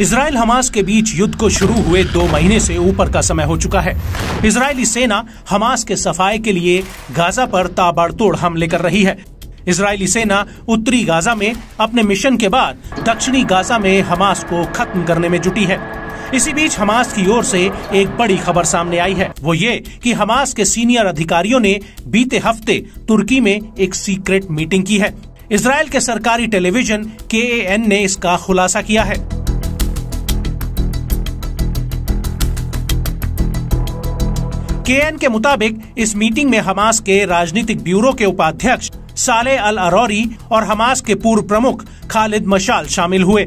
Israel Hamas के बीच युद्ध को शुरू हुए 2 महीने से ऊपर का समय हो चुका है। इजरायली सेना हमास के सफाए के लिए गाजा पर ताबड़तोड़ हमले कर रही है। इजरायली सेना उत्तरी गाजा में अपने मिशन के बाद दक्षिणी गाजा में हमास को खत्म करने में जुटी है। इसी बीच हमास की ओर से एक बड़ी खबर सामने आई है, वो ये कि हमास के सीनियर अधिकारियों ने बीते हफ्ते तुर्की में एक सीक्रेट मीटिंग की है। इजराइल के सरकारी टेलीविजन KAN ने इसका खुलासा किया है। KAN के मुताबिक इस मीटिंग में हमास के राजनीतिक ब्यूरो के उपाध्यक्ष सालेह अल अरौरी और हमास के पूर्व प्रमुख खालिद मशाल शामिल हुए।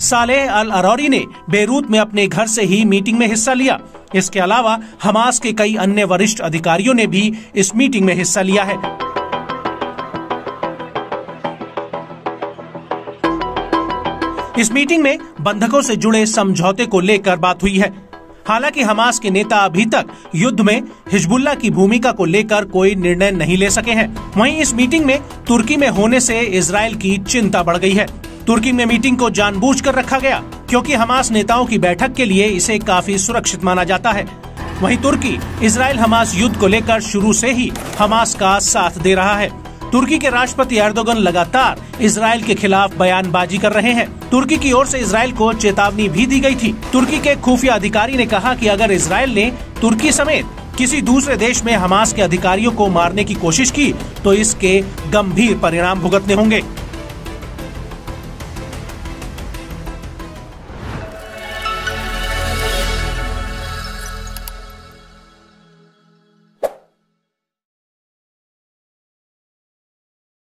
सालेह अल अरौरी ने बेरूत में अपने घर से ही मीटिंग में हिस्सा लिया। इसके अलावा हमास के कई अन्य वरिष्ठ अधिकारियों ने भी इस मीटिंग में हिस्सा लिया है। इस मीटिंग में बंधकों से जुड़े समझौते को लेकर बात हुई है। हालांकि हमास के नेता अभी तक युद्ध में हिजबुल्लाह की भूमिका को लेकर कोई निर्णय नहीं ले सके हैं। वहीं इस मीटिंग में तुर्की में होने से इजराइल की चिंता बढ़ गई है। तुर्की में मीटिंग को जानबूझकर रखा गया क्योंकि हमास नेताओं की बैठक के लिए इसे काफी सुरक्षित माना जाता है। वहीं तुर्की इजराइल हमास युद्ध को लेकर शुरू से ही हमास का साथ दे रहा है। तुर्की के राष्ट्रपति एर्दोगन लगातार इजराइल के खिलाफ बयानबाजी कर रहे हैं। तुर्की की ओर से इजराइल को चेतावनी भी दी गई थी। तुर्की के खुफिया अधिकारी ने कहा कि अगर इजराइल ने तुर्की समेत किसी दूसरे देश में हमास के अधिकारियों को मारने की कोशिश की तो इसके गंभीर परिणाम भुगतने होंगे।